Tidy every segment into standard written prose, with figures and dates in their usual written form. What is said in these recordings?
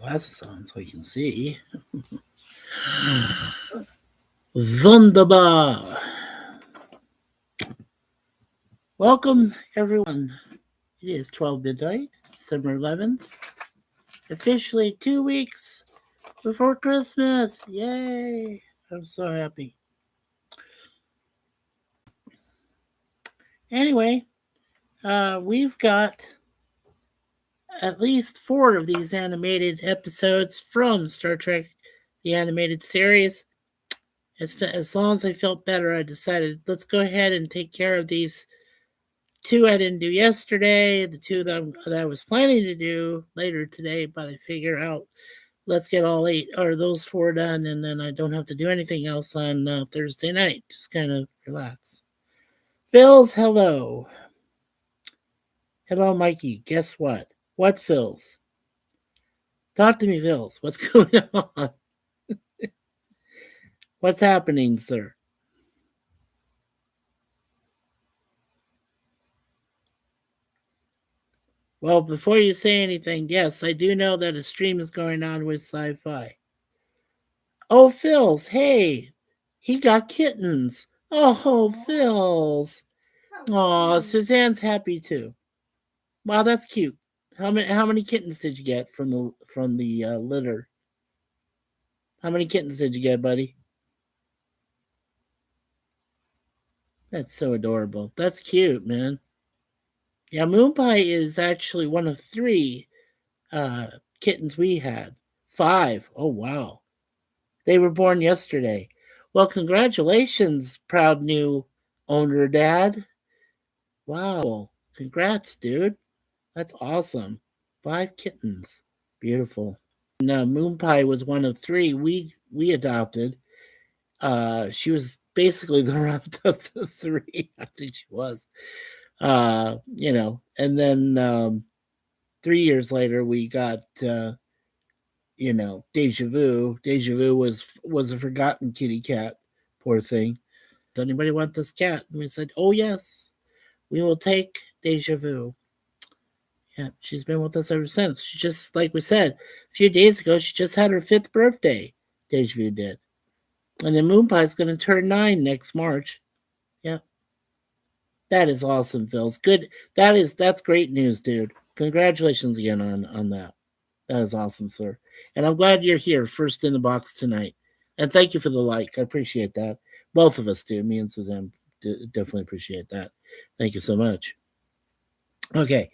glasses on so you can see. Wunderbar. Welcome, everyone. It is 12 midnight, December 11th. Officially 2 weeks before Christmas. Yay. I'm so happy. Anyway, we've got at least 4 of these animated episodes from Star Trek, the animated series. As long as I felt better, I decided let's go ahead and take care of these 2 I didn't do yesterday, the 2 that I was planning to do later today, but I figure out let's get all 8 or those 4 done, and then I don't have to do anything else on Thursday night. Just kind of relax. Phils, hello. Hello, Mikey. Guess what? What, Phils? Talk to me, Phils. What's going on? What's happening, sir? Well, before you say anything, yes, I do know that a stream is going on with Sci-Fi. Oh, Phils, hey, he got kittens. Oh, Phils. Oh, Suzanne's happy too. Wow, that's cute. How many kittens did you get from the litter? How many kittens did you get, buddy? That's so adorable. That's cute, man. Yeah, Moon Pie is actually one of 3 kittens we had. 5. Oh, wow. They were born yesterday. Well, congratulations, proud new owner, Dad. Wow. Congrats, dude. That's awesome. 5 kittens. Beautiful. And, Moon Pie was one of 3 we adopted. She was basically the runt of the 3. I think she was. And then 3 years later we got Deja Vu. Deja Vu was a forgotten kitty cat. Poor thing. Does anybody want this cat? And we said, oh yes, we will take Deja Vu. Yeah, she's been with us ever since. She just, like we said, a few days ago, she just had her 5th birthday. Deja Vu did. And then Moon Pie's going to turn 9 next March. Yeah. That is awesome, Phils. Good. That's great news, dude. Congratulations again on that. That is awesome, sir. And I'm glad you're here, first in the box tonight. And thank you for the like. I appreciate that. Both of us do. Me and Suzanne definitely appreciate that. Thank you so much. Okay.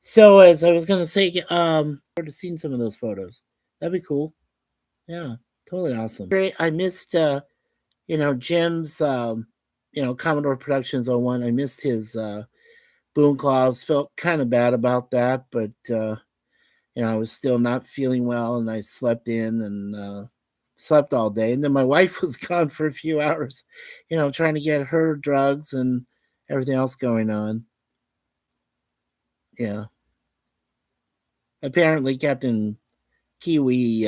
So as I was gonna say, I've seen some of those photos. That'd be cool. Yeah, totally awesome. Great. I missed Jim's Commodore Productions 01. I missed his boom claws. Felt kind of bad about that, but I was still not feeling well, and I slept in and slept all day. And then my wife was gone for a few hours, trying to get her drugs and everything else going on. Yeah. Apparently, Captain Kiwi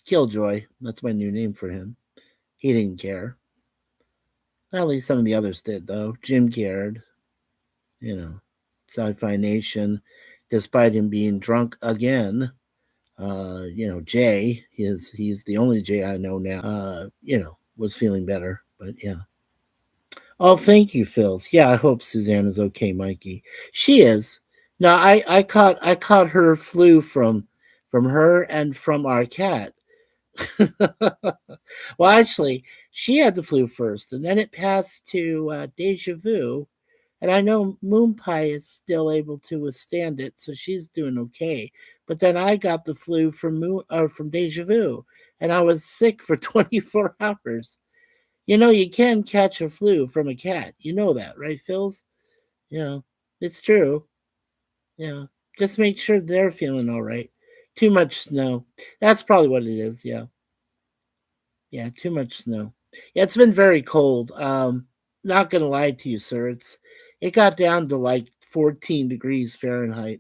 Killjoy, that's my new name for him. He didn't care. At least some of the others did, though. Jim cared. Sci-Fi Nation, despite him being drunk again. Jay, he's the only Jay I know now, was feeling better. But yeah. Oh, thank you, Phils. Yeah, I hope Suzanne is okay, Mikey. She is. No, I caught her flu from her and from our cat. Well, actually, she had the flu first, and then it passed to Deja Vu. And I know Moon Pie is still able to withstand it, so she's doing okay. But then I got the flu from Deja Vu, and I was sick for 24 hours. You can catch a flu from a cat. You know that, right, Phils? It's true. Yeah, just make sure they're feeling all right. Too much snow. That's probably what it is. Yeah. Yeah, too much snow. Yeah, it's been very cold. Not gonna lie to you, sir. It got down to like 14 degrees Fahrenheit.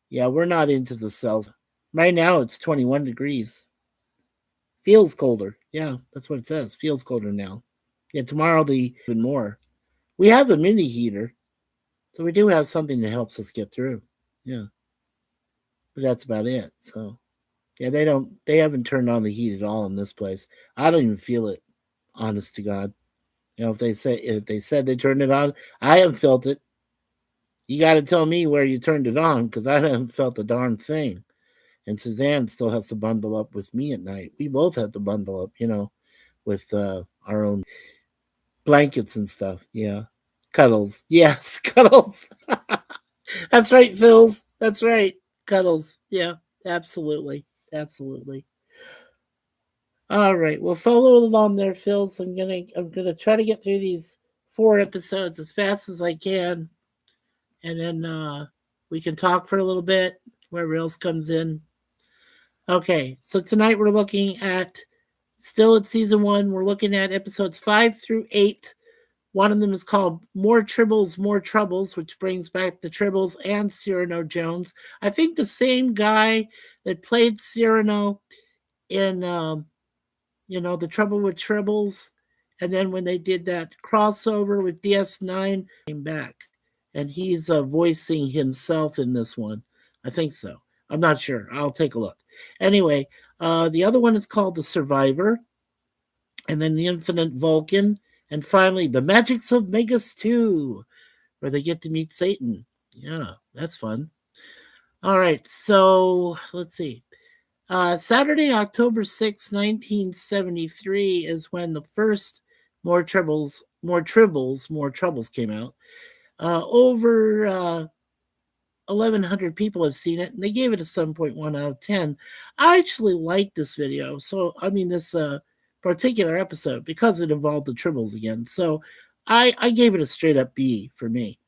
Yeah, we're not into the Celsius. Right now it's 21 degrees. Feels colder. Yeah, that's what it says. Feels colder now. Yeah, tomorrow the even more. We have a mini heater, so we do have something that helps us get through. Yeah, but that's about it. So Yeah, they haven't turned on the heat at all in this place. I don't even feel it, honest to God. If they said they turned it on, I haven't felt it. You got to tell me where you turned it on because I haven't felt a darn thing. And Suzanne still has to bundle up with me at night. We both have to bundle up, with our own blankets and stuff. Yeah, cuddles. Yes, cuddles. That's right, Phils. That's right, cuddles. Yeah, absolutely, absolutely. All right, well, follow along there, Phils. I'm gonna try to get through these 4 episodes as fast as I can, and then we can talk for a little bit. Where Rails comes in. Okay, so tonight we're looking at still at season 1. We're looking at episodes 5 through 8. One of them is called More Tribbles, More Troubles, which brings back the Tribbles and Cyrano Jones. I think the same guy that played Cyrano in, The Trouble with Tribbles. And then when they did that crossover with DS9, came back. And he's voicing himself in this one. I think so. I'm not sure. I'll take a look. Anyway, the other one is called The Survivor. And then The Infinite Vulcan. And finally, The Magics of Megas 2, where they get to meet Satan. Yeah, that's fun. All right, so let's see. Saturday, October 6th, 1973 is when the first More Troubles came out. Over 1,100 people have seen it, and they gave it a 7.1 out of 10. I actually liked this video, this particular episode, because it involved the Tribbles again. So I gave it a straight up B for me.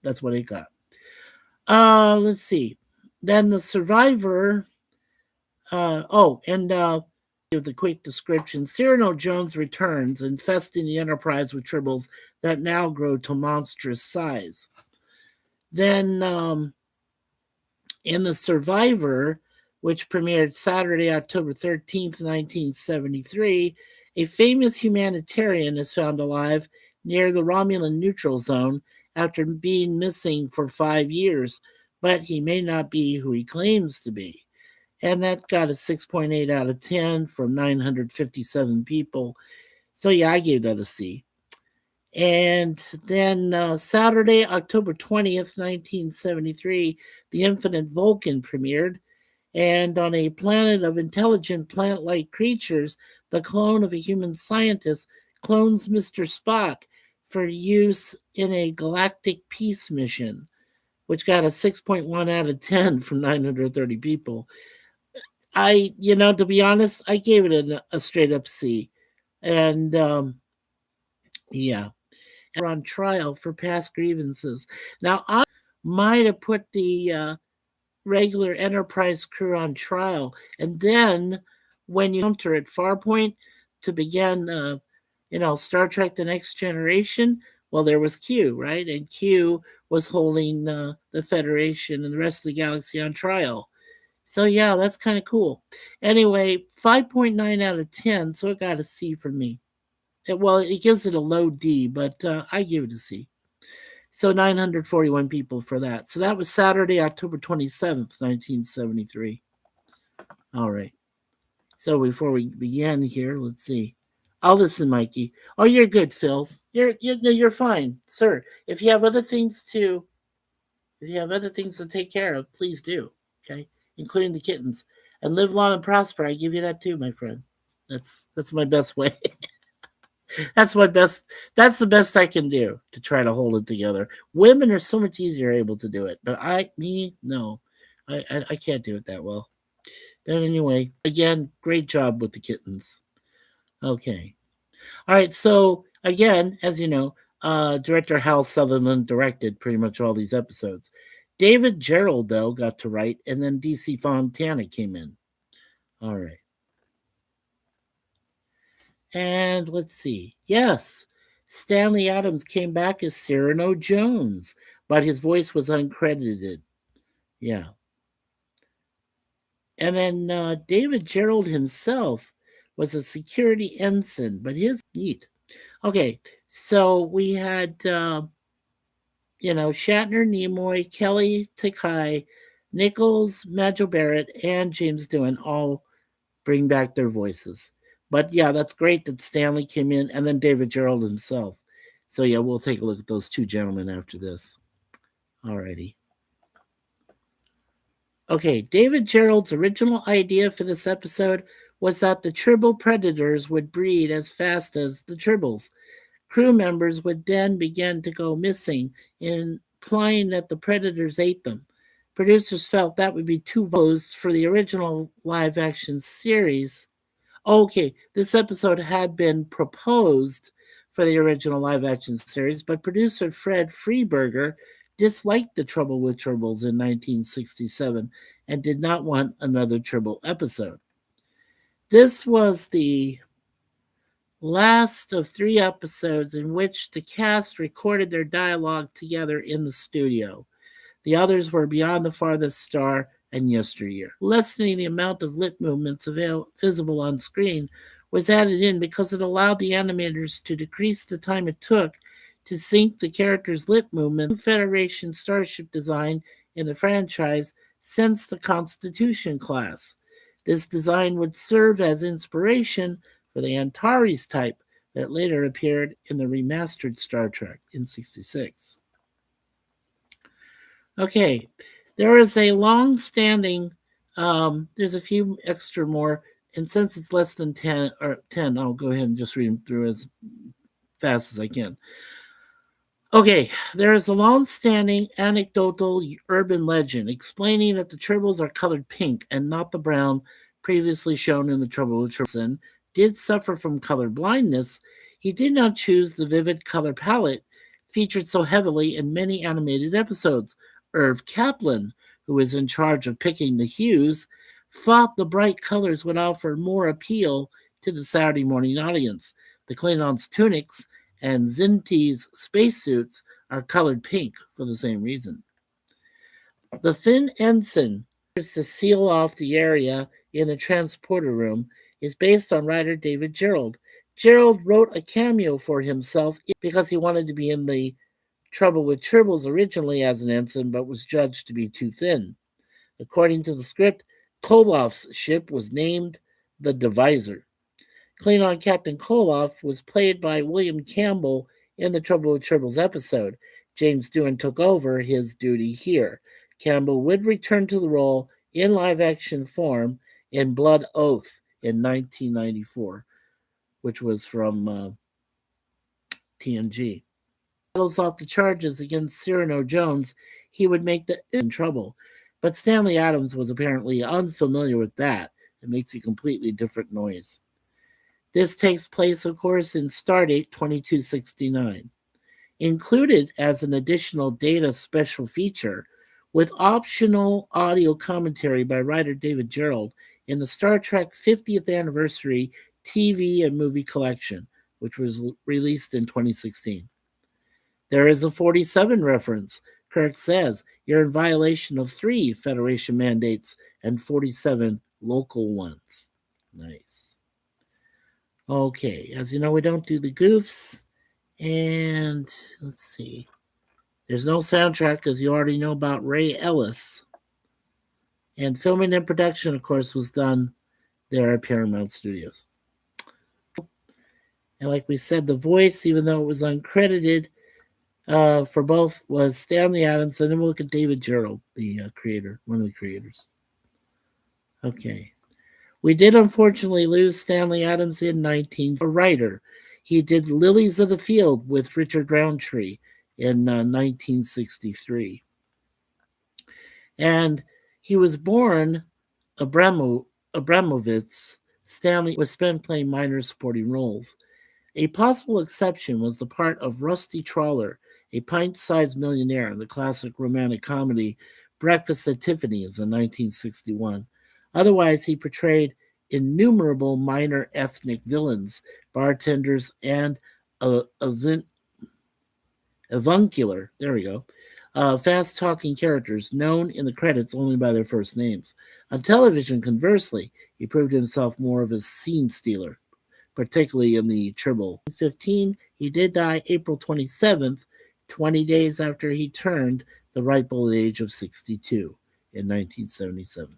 That's what it got. Let's see. Then the Survivor. Give the quick description. Cyrano Jones returns, infesting the Enterprise with Tribbles that now grow to monstrous size. Then in The Survivor, which premiered Saturday, October 13th, 1973, a famous humanitarian is found alive near the Romulan neutral zone after being missing for 5 years, but he may not be who he claims to be. And that got a 6.8 out of 10 from 957 people. So, yeah, I gave that a C. And then Saturday, October 20th, 1973, The Infinite Vulcan premiered. And on a planet of intelligent plant like creatures, the clone of a human scientist clones Mr. Spock for use in a galactic peace mission, which got a 6.1 out of 10 from 930 people. To be honest, I gave it a straight up C. And yeah, we're on trial for past grievances. Now, I might have put the regular Enterprise crew on trial, and then when you enter at Farpoint to begin, Star Trek: The Next Generation, well, there was Q, right? And Q was holding the Federation and the rest of the galaxy on trial. So yeah, that's kind of cool. Anyway, 5.9 out of 10, so it got a C from me. It gives it a low D, but I give it a C. So 941 people for that. So that was Saturday, October 27th, 1973. All right. So before we begin here, let's see. I'll listen, Mikey. Oh, you're good, Phils. You're fine, sir. If you have other things to take care of, please do. Okay, including the kittens. And live long and prosper. I give you that too, my friend. That's my best way. That's my best. That's the best I can do to try to hold it together. Women are so much easier able to do it, but no, I can't do it that well. But anyway, again, great job with the kittens. Okay, all right. So again, as you know, director Hal Sutherland directed pretty much all these episodes. David Gerrold, though, got to write, and then DC Fontana came in. All right. And let's see. Yes, Stanley Adams came back as Cyrano Jones, but his voice was uncredited. Yeah. And then David Gerrold himself was a security ensign, but his neat. Okay, so we had Shatner, Nimoy, Kelly, Takai, Nichols, Majel Barrett, and James Doohan all bring back their voices. But yeah, that's great that Stanley came in and then David Gerald himself. So yeah, we'll take a look at those two gentlemen after this. Alrighty. Okay, David Gerald's original idea for this episode was that the Tribble predators would breed as fast as the Tribbles. Crew members would then begin to go missing, implying that the predators ate them. Producers felt that would be too voiced for the original live action series. Okay, this episode had been proposed for the original live action series, but producer Fred Freeberger disliked The Trouble with Tribbles in 1967 and did not want another Tribble episode. This was the last of 3 episodes in which the cast recorded their dialogue together in the studio. The others were Beyond the Farthest Star and Yesteryear. Lessening the amount of lip movements visible on screen was added in because it allowed the animators to decrease the time it took to sync the characters' lip movements. Federation starship design in the franchise since the Constitution class. This design would serve as inspiration for the Antares type that later appeared in the remastered Star Trek in '66. Okay, there is a long-standing. There's a few extra more, and since it's less than 10, I'll go ahead and just read them through as fast as I can. Okay, there is a long-standing anecdotal urban legend explaining that the Tribbles are colored pink and not the brown previously shown in The Trouble with Tribbles. Did suffer from color blindness. He did not choose the vivid color palette featured so heavily in many animated episodes. Irv Kaplan, who was in charge of picking the hues, thought the bright colors would offer more appeal to the Saturday morning audience. The Klingons' tunics and Zinti's spacesuits are colored pink for the same reason. The Finn ensign to seal off the area in the transporter room is based on writer David Gerald. Gerald wrote a cameo for himself because he wanted to be in The Trouble with Tribbles originally as an ensign, but was judged to be too thin. According to the script, Koloff's ship was named the Divisor. Klingon Captain Koloff was played by William Campbell in the Trouble with Tribbles episode. James Doohan took over his duty here. Campbell would return to the role in live-action form in Blood Oath in 1994, which was from TNG. Battles off the charges against Cyrano Jones, he would make the in trouble. But Stanley Adams was apparently unfamiliar with that. It makes a completely different noise. This takes place, of course, in Stardate 2269. Included as an additional data special feature, with optional audio commentary by writer David Gerald in the Star Trek 50th Anniversary TV and Movie Collection, which was released in 2016. There is a 47 reference. Kirk says, "You're in violation of 3 Federation mandates and 47 local ones." Nice. Okay, as you know, we don't do the goofs. And let's see. There's no soundtrack because you already know about Ray Ellis. And filming and production, of course, was done there at Paramount Studios. And like we said, the voice, even though it was uncredited for both, was Stanley Adams. And then we'll look at David Gerald, the creator, one of the creators. Okay. We did unfortunately lose Stanley Adams in 19. A writer. He did Lilies of the Field with Richard Roundtree in 1963. And he was born Abramovitz. Stanley was spent playing minor supporting roles. A possible exception was the part of Rusty Trawler, a pint-sized millionaire in the classic romantic comedy Breakfast at Tiffany's in 1961. Otherwise, he portrayed innumerable minor ethnic villains, bartenders, and avuncular, fast-talking characters known in the credits only by their first names. On television, conversely, he proved himself more of a scene stealer, particularly in the Tribble. In 2015, he did die April 27th, 20 days after he turned the ripe old age of 62. in 1977.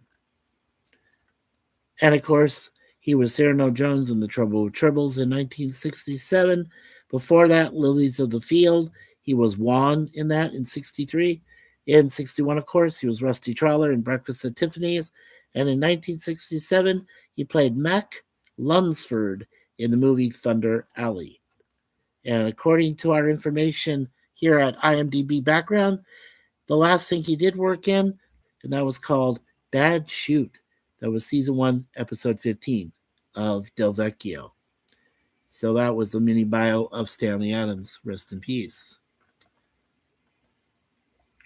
And of course, he was Cyrano Jones in The Trouble with Tribbles in 1967. Before that, Lilies of the Field. He was Juan in that in 63. In 61, of course, he was Rusty Trawler in Breakfast at Tiffany's. And in 1967, he played Mac Lunsford in the movie Thunder Alley. And according to our information here at IMDb background, the last thing he did work in, and that was called Bad Shoot. That was season 1, episode 15 of Del Vecchio. So that was the mini bio of Stanley Adams. Rest in peace.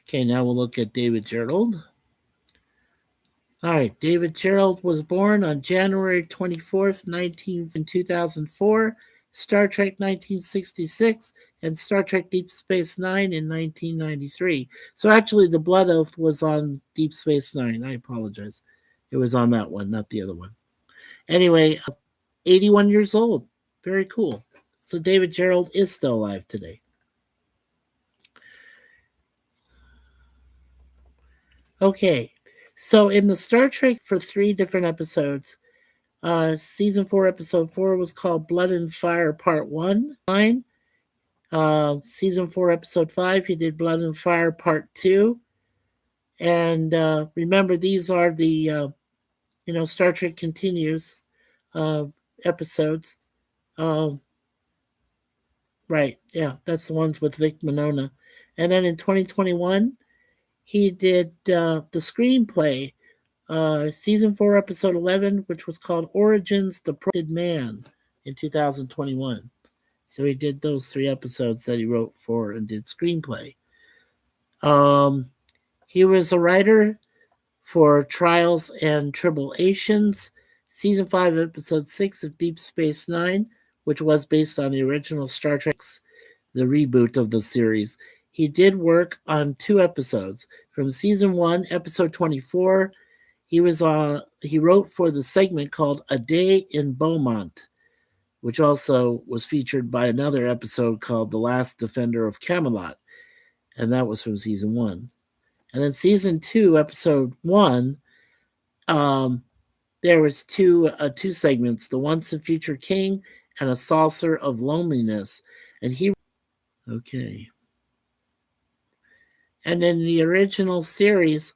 Okay, now we'll look at David Gerrold. All right, David Gerrold was born on January 24th, 2004, Star Trek 1966, and Star Trek Deep Space Nine in 1993. So actually, the Blood Oath was on Deep Space Nine. I apologize. It was on that one, not the other one. Anyway, 81 years old. Very cool. So David Gerrold is still alive today. Okay, so in the Star Trek for 3 different episodes, season 4, episode 4 was called Blood and Fire Part 1. Season 4, episode 5, he did Blood and Fire Part 2. And remember, these are the, Star Trek Continues episodes. Right, yeah, that's the ones with Vic Mignogna. And then in 2021, he did the screenplay, season 4, episode 11, which was called Origins, the Proted Man in 2021. So he did those 3 episodes that he wrote for and did screenplay. He was a writer for Trials and Tribulations, season 5, episode 6 of Deep Space Nine, which was based on the original Star Trek, the reboot of the series. He did work on 2 episodes. From season 1, episode 24, he wrote for the segment called A Day in Beaumont, which also was featured by another episode called The Last Defender of Camelot, and that was from season 1. And then season 2, episode 1, there was two segments: The Once and Future King and A Saucer of Loneliness. And okay. And in the original series,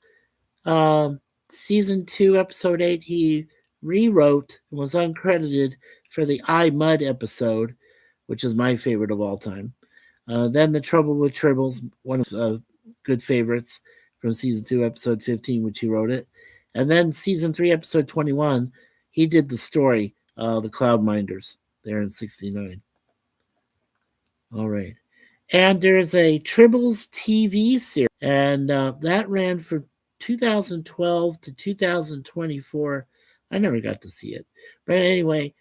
season 2, episode 8, he rewrote and was uncredited for the I Mud episode, which is my favorite of all time. Then The Trouble with Tribbles, one of good favorites from season 2, episode 15, which he wrote it. And then season 3, episode 21, he did the story, The Cloudminders, there in 69. All right. And there's a Tribbles TV series, and that ran from 2012 to 2024. I never got to see it. But anyway,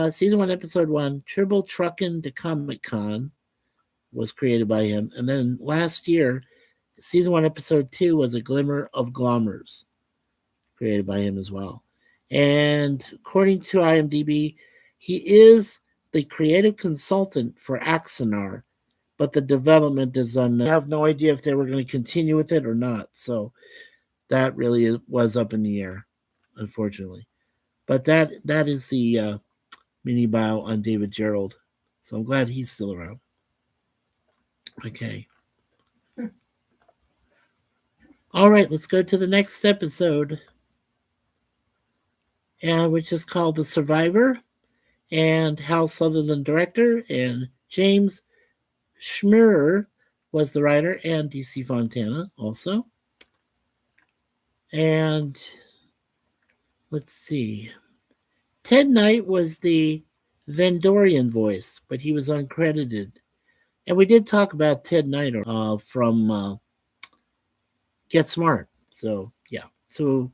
season 1, episode 1, Tribble Truckin' to Comic Con was created by him. And then last year, season 1, episode 2 was A Glimmer of Glommers, created by him as well. And according to IMDb, he is the creative consultant for Axanar, but the development is unknown. I have no idea if they were going to continue with it or not. So that really was up in the air, unfortunately. But that is the mini bio on David Gerrold. So I'm glad he's still around. Okay. All right, let's go to the next episode, which is called The Survivor, and Hal Sutherland director, and James Schmierer was the writer, and DC Fontana also. And let's see. Ted Knight was the Vendorian voice, but he was uncredited. And we did talk about Ted Knight from Get Smart. So, yeah. So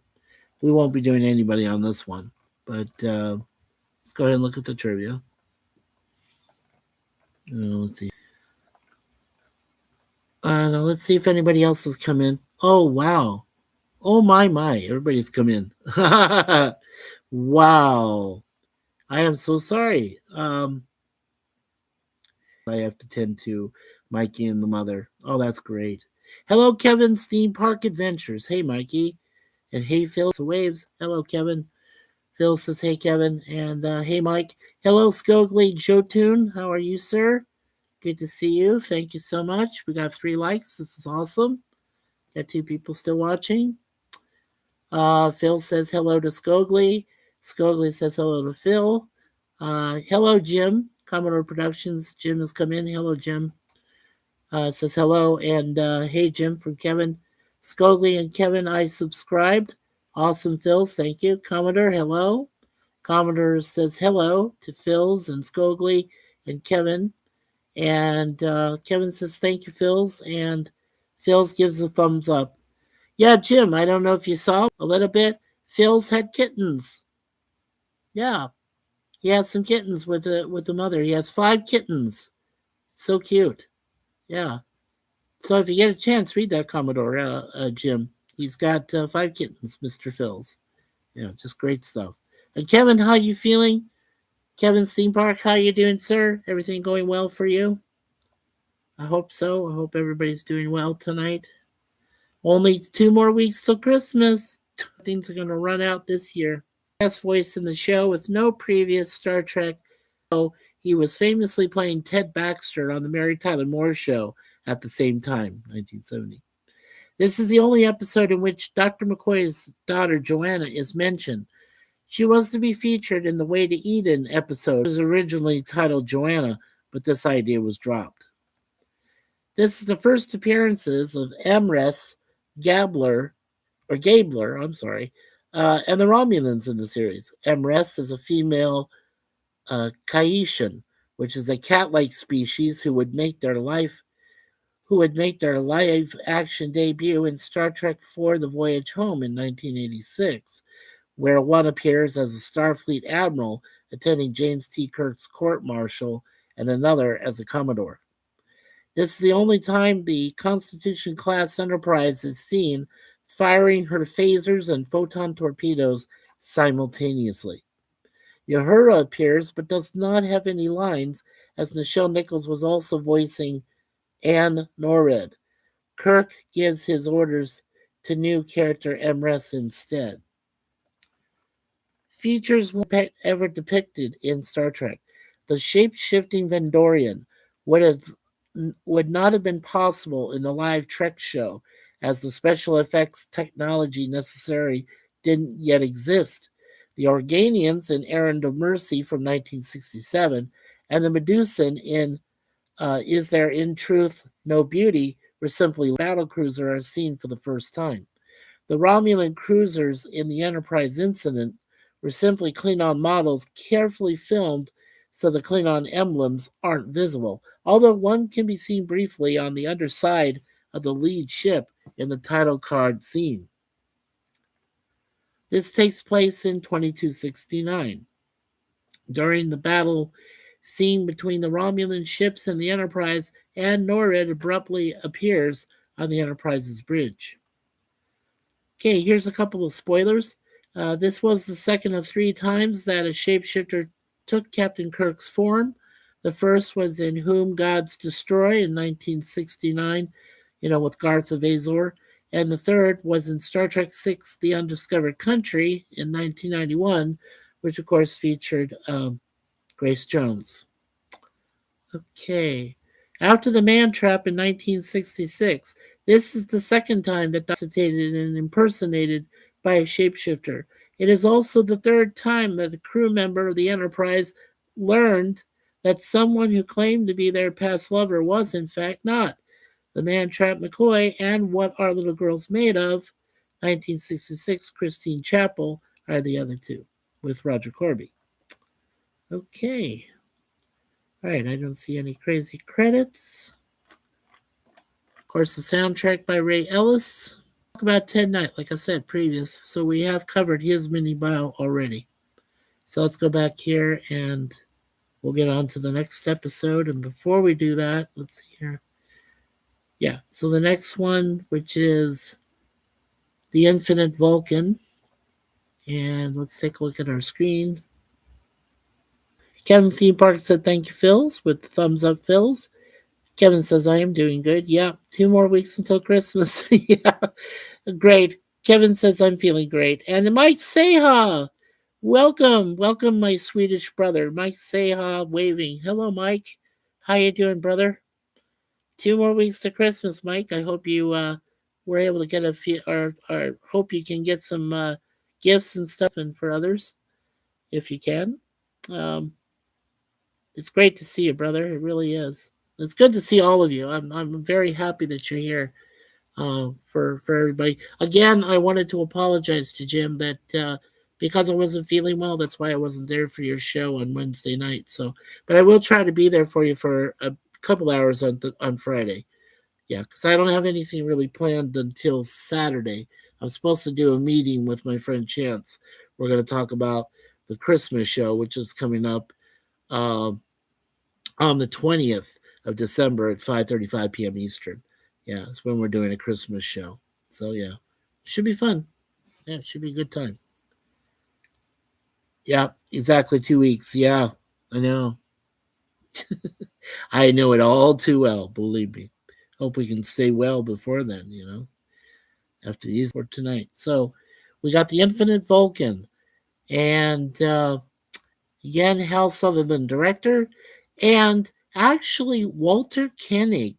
we won't be doing anybody on this one. But let's go ahead and look at the trivia. Let's see. Let's see if anybody else has come in. Oh, wow. Oh, my. Everybody's come in. Wow. I am so sorry. I have to tend to Mikey and the mother. Oh, that's great. Hello, Kevin's Theme Park Adventures. Hey, Mikey. And hey, Phil, so waves. Hello, Kevin. Phil says, hey, Kevin. And hey, Mike. Hello, Skogly Jotun. How are you, sir? Good to see you. Thank you so much. We got 3 likes. This is awesome. Got 2 people still watching. Phil says hello to Skogly. Skogly says hello to Phil. Hello, Jim. Commodore Productions. Jim has come in. Hello, Jim. Says hello. And hey, Jim from Kevin. Skogly and Kevin, I subscribed. Awesome, Phils. Thank you. Commodore, hello. Commodore says hello to Phils and Skogly and Kevin. And Kevin says thank you, Phils. And Phils gives a thumbs up. Yeah, Jim, I don't know if you saw a little bit. Phil's had kittens. Yeah, he has some kittens with the mother. He has 5 kittens. It's so cute. Yeah. So if you get a chance, read that Commodore, Jim. He's got 5 kittens, Mr. Phil's. Yeah, just great stuff. And Kevin, how you feeling? Kevin's theme park, how you doing, sir? Everything going well for you? I hope so. I hope everybody's doing well tonight. Only 2 more weeks till Christmas. Things are going to run out this year. Best voice in the show with no previous Star Trek. He was famously playing Ted Baxter on the Mary Tyler Moore Show at the same time, 1970. This is the only episode in which Dr. McCoy's daughter, Joanna, is mentioned. She was to be featured in the Way to Eden episode. It was originally titled Joanna, but this idea was dropped. This is the first appearances of Gabler, and the Romulans in the series. Emrys is a female Caitian, which is a cat-like species who would make their live action debut in Star Trek IV: The Voyage Home in 1986, where one appears as a Starfleet admiral attending James T. Kirk's court-martial and another as a Commodore. This is the only time the Constitution-class Enterprise is seen firing her phasers and photon torpedoes simultaneously. Uhura appears but does not have any lines, as Nichelle Nichols was also voicing Anne Norred. Kirk gives his orders to new character Emrys instead. Features ever depicted in Star Trek. The shape-shifting Vendorian would not have been possible in the live Trek show, as the special effects technology necessary didn't yet exist. The Organians in Errand of Mercy from 1967 and the Medusan in Is There in Truth No Beauty were simply battlecruiser are seen for the first time. The Romulan cruisers in the Enterprise incident were simply Klingon models carefully filmed so the Klingon emblems aren't visible, although one can be seen briefly on the underside of the lead ship in the title card scene. This takes place in 2269. During the battle scene between the Romulan ships and the Enterprise, Anne Norred abruptly appears on the Enterprise's bridge. Okay, here's a couple of spoilers. This was the second of 3 times that a shapeshifter took Captain Kirk's form. The first was in Whom Gods Destroy in 1969, with Garth of Azor. And the third was in Star Trek VI: The Undiscovered Country in 1991, which of course featured Grace Jones. Okay. After the Man Trap in 1966, this is the second time that imitated and impersonated by a shapeshifter. It is also the third time that a crew member of the Enterprise learned that someone who claimed to be their past lover was in fact not. The Man Trap McCoy and What Are Little Girls Made Of, 1966, Christine Chapel, are the other two, with Roger Corby. Okay. All right, I don't see any crazy credits. Of course, the soundtrack by Ray Ellis. Talk about Ted Knight, like I said, previous. So we have covered his mini bio already. So let's go back here and we'll get on to the next episode. And before we do that, let's see here. Yeah, so the next one, which is The Infinite Vulcan. And let's take a look at our screen. Kevin Theme Park said thank you, Phils, with thumbs up, Phils. Kevin says I am doing good. Yeah, 2 more weeks until Christmas. Yeah, great. Kevin says I'm feeling great. And Mike Seha, welcome, my Swedish brother. Mike Seha waving. Hello, Mike. How you doing, brother? 2 more weeks to Christmas, Mike. I hope you were able to get a few, or hope you can get some gifts and stuff, and for others, if you can. Um, it's great to see you, brother. It really is. It's good to see all of you. I'm very happy that you're here. For everybody. Again, I wanted to apologize to Jim that because I wasn't feeling well, that's why I wasn't there for your show on Wednesday night. So, but I will try to be there for you for a couple hours on Friday. Yeah, because I don't have anything really planned until Saturday. I'm supposed to do a meeting with my friend Chance. We're going to talk about the Christmas show, which is coming up uh, on the 20th of December at 5:35 p.m. Eastern. Yeah, it's when we're doing a Christmas show. So yeah, should be fun. Yeah, it should be a good time. Yeah, exactly 2 weeks. Yeah, I know. I know it all too well. Believe me. Hope we can stay well before then. After these for tonight. So we got the Infinite Vulcan and again Hal Sutherland director, and actually Walter Koenig,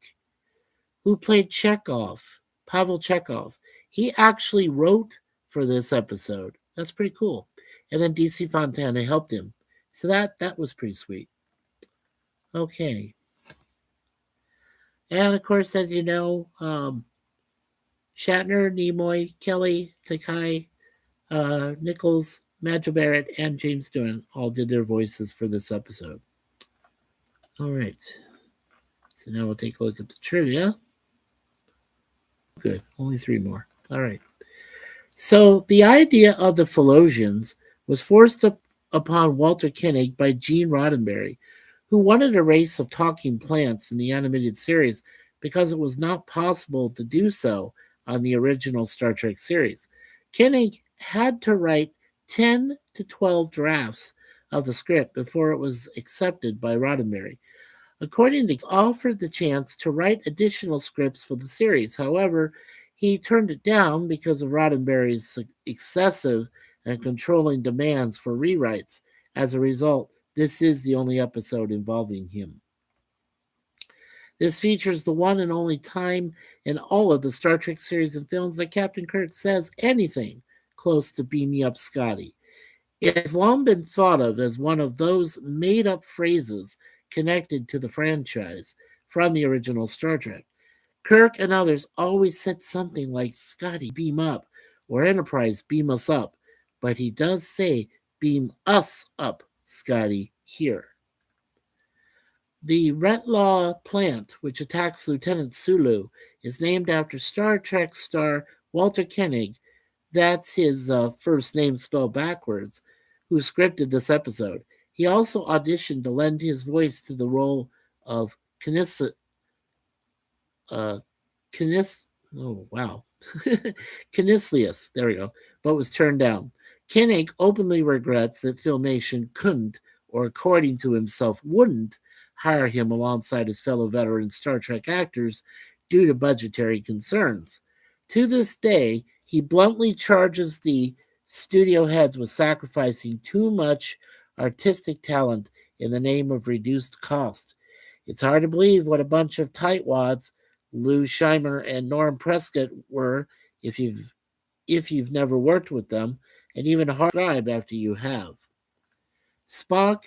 who played Chekhov, Pavel Chekhov. He actually wrote for this episode. That's pretty cool. And then DC Fontana helped him. So that was pretty sweet. Okay. And of course, as you know, Shatner, Nimoy, Kelly, Takai, Nichols, Madra Barrett, and James Doohan all did their voices for this episode. All right. So now we'll take a look at the trivia. Good. Only 3 more. All right. So the idea of the Philosians was forced upon Walter Koenig by Gene Roddenberry, who wanted a race of talking plants in the animated series because it was not possible to do so on the original Star Trek series. Koenig had to write 10 to 12 drafts of the script before it was accepted by Roddenberry. According to offered the chance to write additional scripts for the series. However, he turned it down because of Roddenberry's excessive and controlling demands for rewrites. As a result, this is the only episode involving him. This features the one and only time in all of the Star Trek series and films that Captain Kirk says anything close to "Beam me up, Scotty." It has long been thought of as one of those made up phrases connected to the franchise from the original Star Trek. Kirk and others always said something like "Scotty, beam up," or "Enterprise, beam us up," but he does say "beam us up, Scotty," here. The Retlaw plant, which attacks Lieutenant Sulu, is named after Star Trek star Walter Koenig. That's his first name spelled backwards, who scripted this episode. He also auditioned to lend his voice to the role of uh, Canis, oh wow, Canislius, there we go, but was turned down. Koenig openly regrets that Filmation couldn't, or according to himself, wouldn't hire him alongside his fellow veteran Star Trek actors due to budgetary concerns. To this day, he bluntly charges the studio heads with sacrificing too much artistic talent in the name of reduced cost. It's hard to believe what a bunch of tightwads Lou Scheimer and Norm Prescott were if you've never worked with them, and even hard to describe after you have. Spock,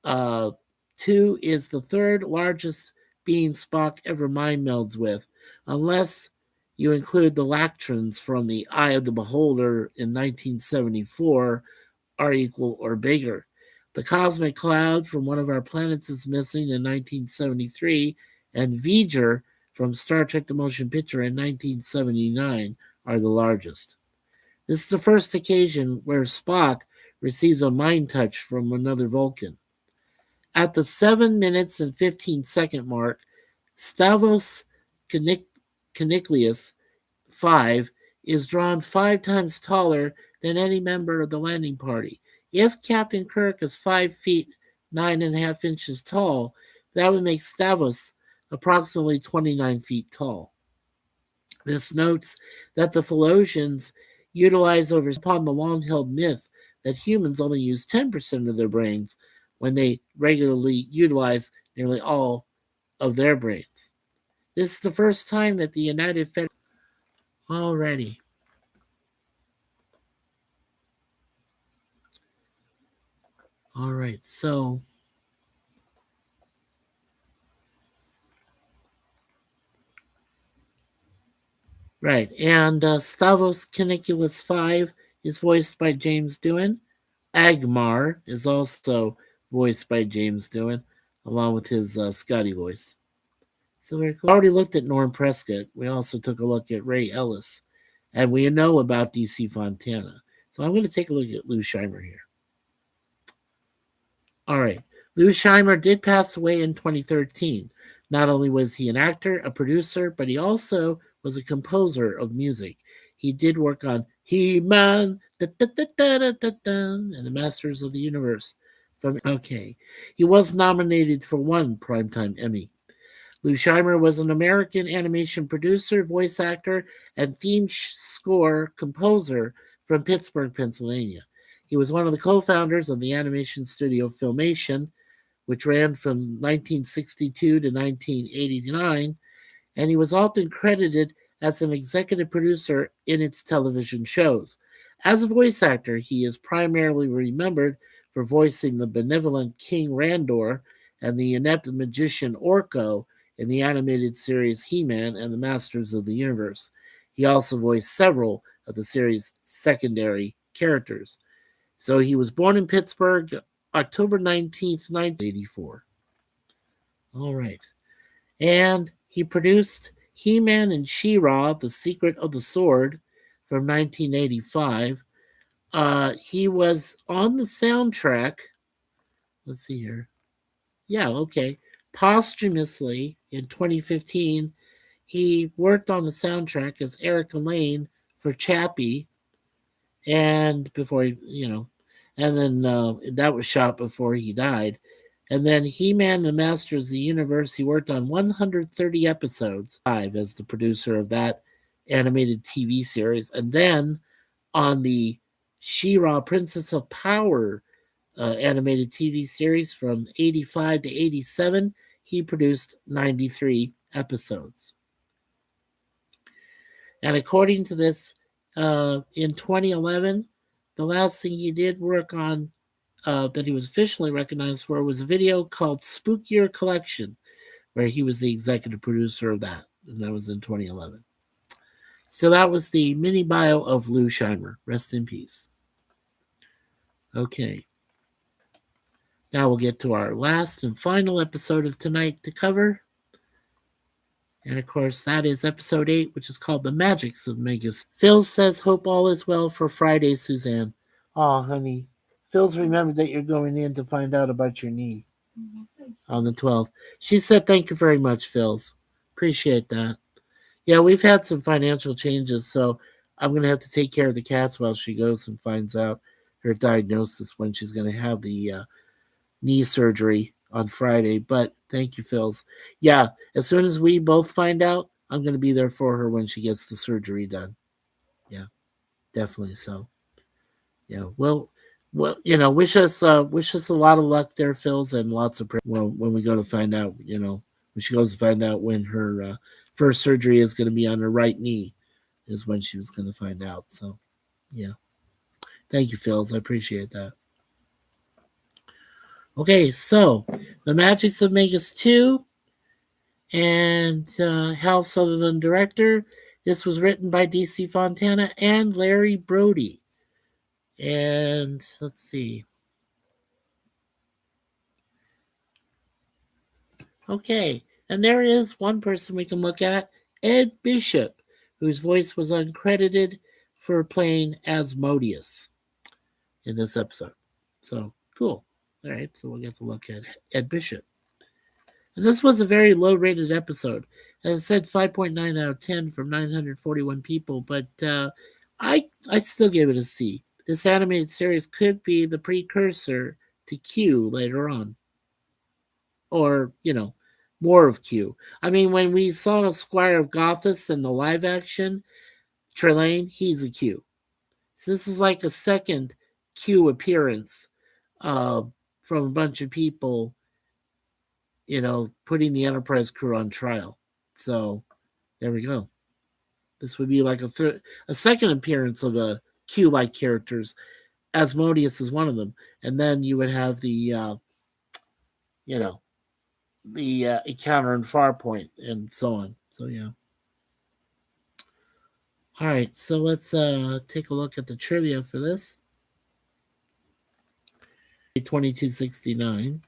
uh, 2 is the third largest being Spock ever mind melds with, unless you include the Lactrons from the Eye of the Beholder in 1974 are equal or bigger. The cosmic cloud from one of our planets is missing in 1973, and V'ger from Star Trek the Motion Picture in 1979 are the largest. This is the first occasion where Spock receives a mind touch from another Vulcan. At the 7 minutes and 15-second mark, Stavros Caniclius 5 is drawn 5 times taller than any member of the landing party. If Captain Kirk is 5 feet 9.5 inches tall, that would make Stavros approximately 29 feet tall. This notes that the Phalosians utilize over upon the long held myth that humans only use 10% of their brains when they regularly utilize nearly all of their brains. This is the first time that the United Federation. Alrighty. All right. So, right. And Stavros Caniculus 5 is voiced by James Doohan. Agmar is also voiced by James Doohan, along with his Scotty voice. So we already looked at Norm Prescott. We also took a look at Ray Ellis. And we know about DC Fontana. So I'm going to take a look at Lou Scheimer here. All right. Lou Scheimer did pass away in 2013. Not only was he an actor, a producer, but he also was a composer of music. He did work on He-Man, and the Masters of the Universe. Okay, he was nominated for one Primetime Emmy. Lou Scheimer was an American animation producer, voice actor, and theme score composer from Pittsburgh, Pennsylvania. He was one of the co-founders of the animation studio Filmation, which ran from 1962 to 1989, and he was often credited as an executive producer in its television shows. As a voice actor, he is primarily remembered for voicing the benevolent King Randor and the inept magician Orko in the animated series He-Man and the Masters of the Universe. He also voiced several of the series' secondary characters. So he was born in Pittsburgh, October 19th, 1984. All right. And he produced He-Man and She-Ra, The Secret of the Sword from 1985. He was on the soundtrack. Let's see here. Yeah, okay. Posthumously in 2015, he worked on the soundtrack as Eric Elaine for Chappie, and before and then that was shot before he died. And then He-Man, the Masters of the Universe, he worked on 130 episodes, live as the producer of that animated TV series. And then on the She-Ra, Princess of Power animated TV series from 85 to 87, he produced 93 episodes. And according to this, in 2011, the last thing he did work on that he was officially recognized for was a video called Spookier Collection, where he was the executive producer of that. And that was in 2011. So that was the mini bio of Lou Scheimer. Rest in peace. Okay. Now we'll get to our last and final episode of tonight to cover. And of course, that is episode 8, which is called The Magics of Megas. Phil says, hope all is well for Friday, Suzanne. Oh, honey. Phil's remembered that you're going in to find out about your knee on the 12th. She said, thank you very much, Phil's. Appreciate that. Yeah, we've had some financial changes, so I'm going to have to take care of the cats while she goes and finds out her diagnosis when she's going to have the knee surgery on Friday. But thank you, Phil's. Yeah, as soon as we both find out, I'm going to be there for her when she gets the surgery done. Yeah, definitely so. Yeah, well, wish us a lot of luck there, Phil's, and lots of when we go to find out. When she goes to find out when her first surgery is going to be on her right knee, is when she was going to find out. So, yeah, thank you, Phil's. I appreciate that. Okay, so The Magics of Magus 2 and Hal Sutherland director. This was written by DC Fontana and Larry Brody. And let's see. Okay, and there is one person we can look at, Ed Bishop, whose voice was uncredited for playing Asmodeus in this episode. So, cool. All right, so we'll get to look at Ed Bishop. And this was a very low rated episode. As I said, 5.9 out of 10 from 941 people, but I still give it a C. This animated series could be the precursor to Q later on. Or, more of Q. I mean, when we saw Squire of Gothas in the live action, Trelane, he's a Q. So this is like a second Q appearance uh, from a bunch of people, putting the Enterprise crew on trial. So there we go. This would be like a second appearance of a Q-like characters. Asmodeus is one of them, and then you would have you know, the encounter in Farpoint and so on. So yeah. All right, so let's take a look at the trivia for this. 2269.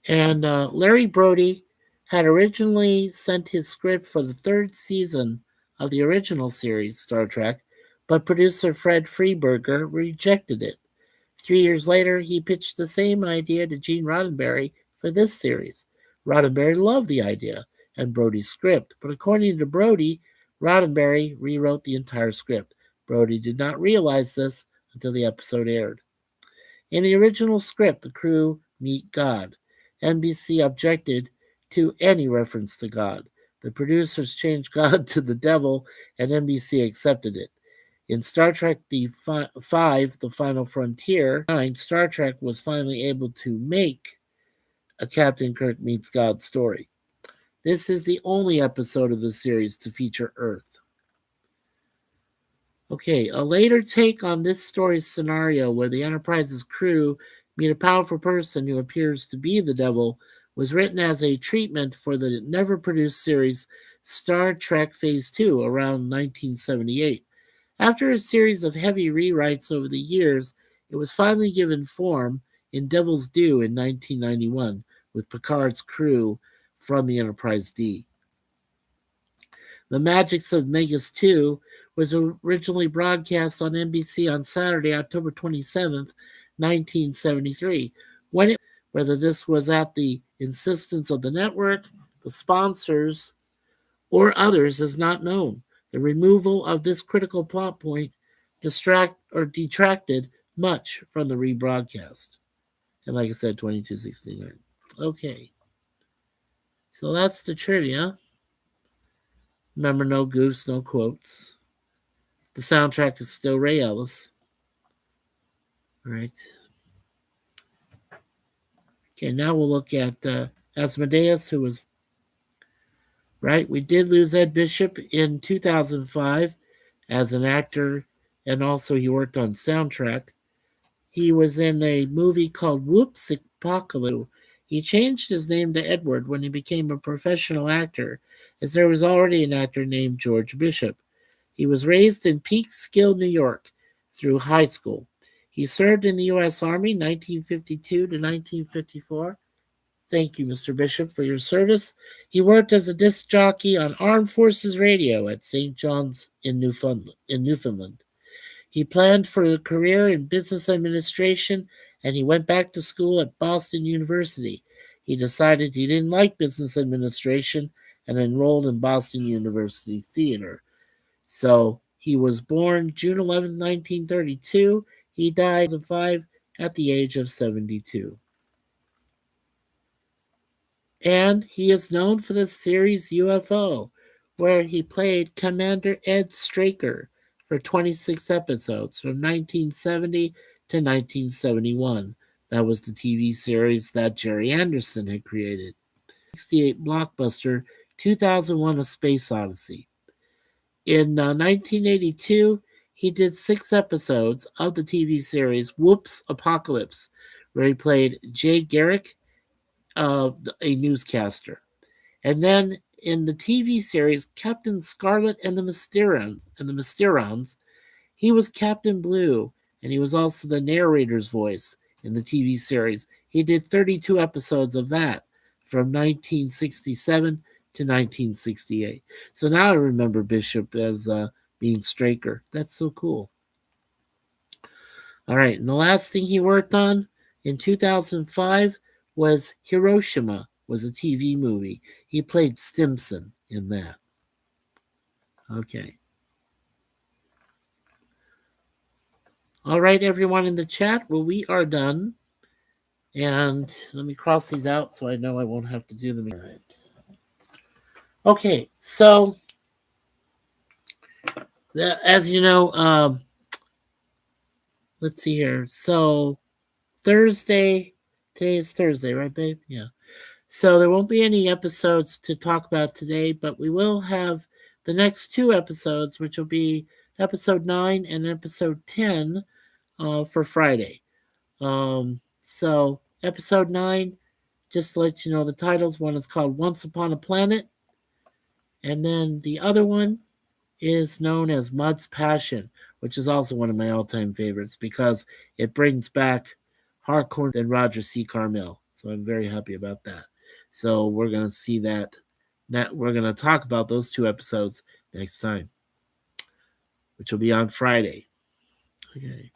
And Larry Brody had originally sent his script for the third season of the original series, Star Trek, but producer Fred Freeberger rejected it. 3 years later, he pitched the same idea to Gene Roddenberry for this series. Roddenberry loved the idea and Brody's script, but according to Brody, Roddenberry rewrote the entire script. Brody did not realize this until the episode aired. In the original script, the crew meet God. NBC objected to any reference to God. The producers changed God to the devil, and NBC accepted it. In Star Trek V, The Final Frontier, Star Trek was finally able to make a Captain Kirk meets God story. This is the only episode of the series to feature Earth. Okay, a later take on this story's scenario where the Enterprise's crew meet a powerful person who appears to be the devil was written as a treatment for the never-produced series Star Trek Phase 2 around 1978. After a series of heavy rewrites over the years, it was finally given form in Devil's Due in 1991 with Picard's crew from the Enterprise D. The Magics of Megas 2 was originally broadcast on NBC on Saturday, October 27th, 1973. Whether this was at the insistence of the network, the sponsors, or others is not known. The removal of this critical plot point detracted much from the rebroadcast. And like I said, 2269. Okay. So that's the trivia. Remember, no goofs, no quotes. The soundtrack is still Ray Ellis. All right. Okay, now we'll look at Asmodeus, who was right. We did lose Ed Bishop in 2005 as an actor, and also he worked on soundtrack. He was in a movie called Whoops Apocalypse. He changed his name to Edward when he became a professional actor, as there was already an actor named George Bishop. He was raised in Peekskill, New York, through high school. He served in the U.S. Army 1952 to 1954. Thank you, Mr. Bishop, for your service. He worked as a disc jockey on Armed Forces Radio at St. John's in Newfoundland. He planned for a career in business administration, and he went back to school at Boston University. He decided he didn't like business administration and enrolled in Boston University Theater. So he was born June 11, 1932. He died in 2005 at the age of 72. And he is known for the series UFO, where he played Commander Ed Straker for 26 episodes from 1970 to 1971. That was the TV series that Jerry Anderson had created. 68 blockbuster 2001 A Space Odyssey. In 1982, he did 6 episodes of the TV series Whoops Apocalypse, where he played Jay Garrick, a newscaster. And then in the TV series Captain Scarlet and the Mysterons, he was Captain Blue, and he was also the narrator's voice in the TV series. He did 32 episodes of that from 1967 to 1968. So now I remember Bishop as being Straker. That's so cool. All right, and the last thing he worked on in 2005 was Hiroshima, was a TV movie. He played Stimson in that. Okay. All right, everyone in the chat. Well, we are done. And let me cross these out so I know I won't have to do them. All right. Okay, so as you know, let's see here. So Thursday, today is Thursday, right, babe? Yeah. So there won't be any episodes to talk about today, but we will have the next two episodes, which will be episode 9 and episode 10 for Friday. So episode 9, just to let you know the titles, one is called Once Upon a Planet, and then the other one is known as Mud's Passion, which is also one of my all-time favorites because it brings back Harcourt and Roger C. Carmel. So I'm very happy about that. So we're gonna see that. We're gonna talk about those two episodes next time, which will be on Friday. Okay.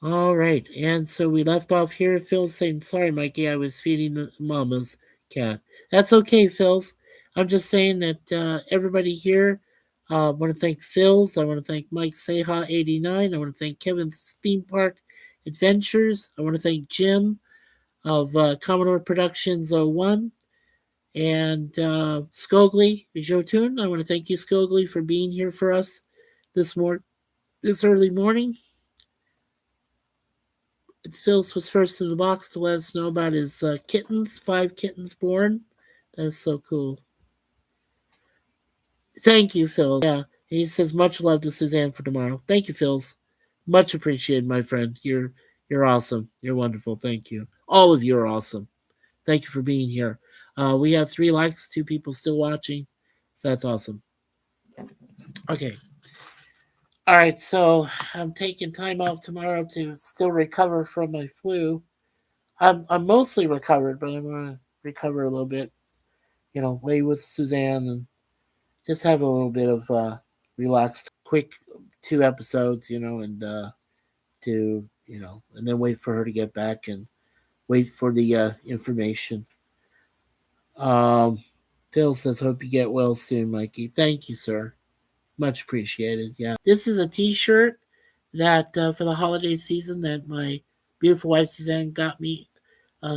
All right, and so we left off here. Phil's saying, "Sorry, Mikey, I was feeding the mama's cat." That's okay, Phil's. I'm just saying that everybody here. I want to thank Phil's. I want to thank Mike Seha89. I want to thank Kevin's Theme Park Adventures. I want to thank Jim of Commodore Productions 01 and Skogly Jotun. I want to thank you, Skogly, for being here for us this early morning. Phil's was first in the box to let us know about his kittens, 5 kittens born. That is so cool. Thank you, Phil. Yeah, he says much love to Suzanne for tomorrow. Thank you, Phil's. Much appreciated, my friend. You're awesome. You're wonderful. Thank you. All of you are awesome. Thank you for being here. We have 3 likes, 2 people still watching, so that's awesome. Okay. All right, so I'm taking time off tomorrow to still recover from my flu. I'm mostly recovered, but I'm gonna recover a little bit. Lay with Suzanne and just have a little bit of relaxed, quick 2 episodes. And and then wait for her to get back and wait for the information. Phil says, "Hope you get well soon, Mikey." Thank you, sir. Much appreciated. Yeah, this is a T-shirt that for the holiday season that my beautiful wife Suzanne got me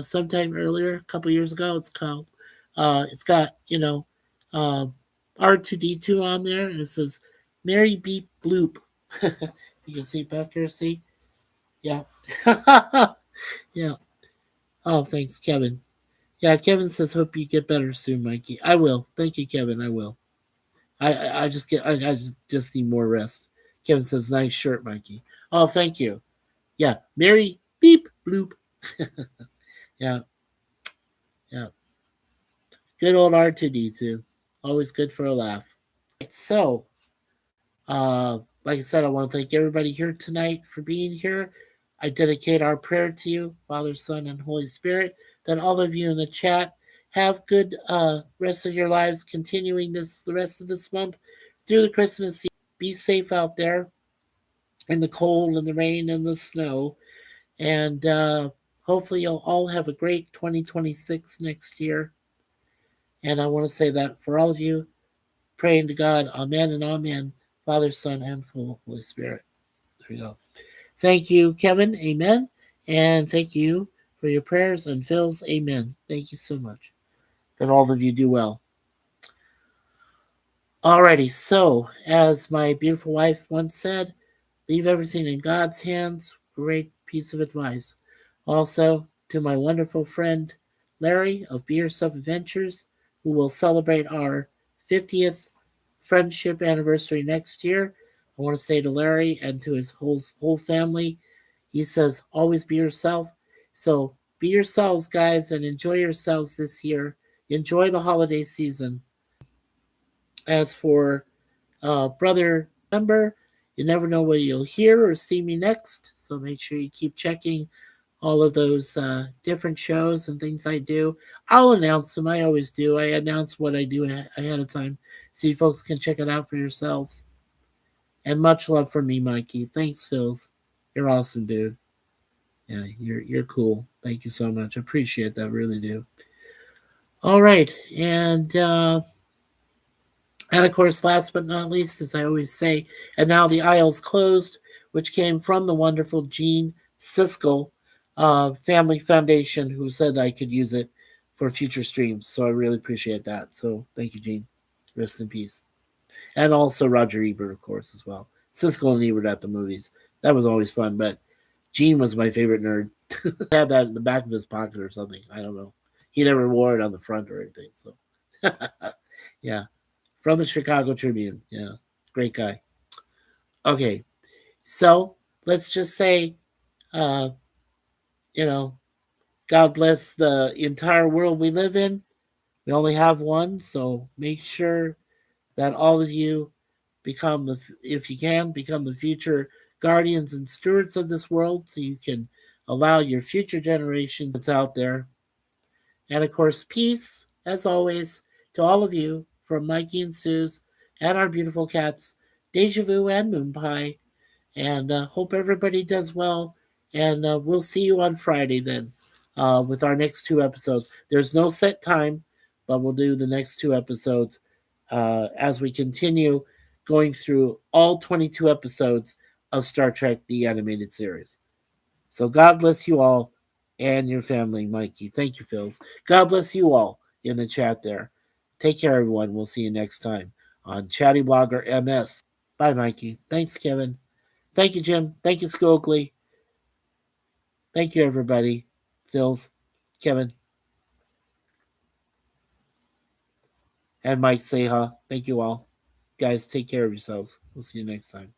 sometime earlier, a couple years ago. It's got R2D2 on there, and it says "Merry Beep Bloop." You can see back here. See, yeah, yeah. Oh, thanks, Kevin. Yeah, Kevin says, "Hope you get better soon, Mikey." I will. Thank you, Kevin. I will. I just need more rest. Kevin says, "Nice shirt, Mikey." Oh, thank you. Yeah, Merry Beep Bloop. Yeah, yeah. Good old R2D2. Always good for a laugh. So, like I said, I want to thank everybody here tonight for being here. I dedicate our prayer to you, Father, Son, and Holy Spirit, that all of you in the chat have good rest of your lives, continuing the rest of this month through the Christmas season. Be safe out there in the cold and the rain and the snow. And hopefully you'll all have a great 2026 next year. And I want to say that for all of you, praying to God, amen and amen, Father, Son, and Holy Spirit. There we go. Thank you, Kevin. Amen. And thank you for your prayers and Phil's. Amen. Thank you so much. And all of you do well. Alrighty, so as my beautiful wife once said, leave everything in God's hands. Great piece of advice. Also, to my wonderful friend Larry of Be Yourself Adventures, who will celebrate our 50th friendship anniversary next year. I want to say to Larry and to his whole family, he says, always be yourself. So be yourselves, guys, and enjoy yourselves this year. Enjoy the holiday season. As for brother member, you never know where you'll hear or see me next. So make sure you keep checking all of those different shows and things I do. I'll announce them. I always do. I announce what I do ahead of time so you folks can check it out for yourselves. And much love from me, Mikey. Thanks, Phils. You're awesome, dude. Yeah, you're cool. Thank you so much. I appreciate that. Really do. All right, and of course, last but not least, as I always say, and now the aisle's closed, which came from the wonderful Gene Siskel. Family Foundation who said I could use it for future streams. So I really appreciate that. So thank you, Gene. Rest in peace. And also Roger Ebert, of course, as well. Siskel and Ebert at the movies. That was always fun. But Gene was my favorite nerd. Had that in the back of his pocket or something. I don't know. He never wore it on the front or anything. So, yeah. From the Chicago Tribune. Yeah. Great guy. Okay. So let's just say, uh, you know, God bless the entire world we live in. We only have one. So make sure that all of you become the, if you can, become the future guardians and stewards of this world so you can allow your future generations that's out there. And of course, peace, as always, to all of you from Mikey and Sue's and our beautiful cats, Deja Vu and Moon Pie. And hope everybody does well. And we'll see you on Friday then with our next two episodes. There's no set time, but we'll do the next two episodes as we continue going through all 22 episodes of Star Trek the Animated Series. So God bless you all and your family, Mikey. Thank you, Phils. God bless you all in the chat there. Take care, everyone. We'll see you next time on ChattyBloggerMS. Bye, Mikey. Thanks, Kevin. Thank you, Jim. Thank you, Skokley. Thank you, everybody. Phils, Kevin, and Mike Seha. Thank you all. Guys, take care of yourselves. We'll see you next time.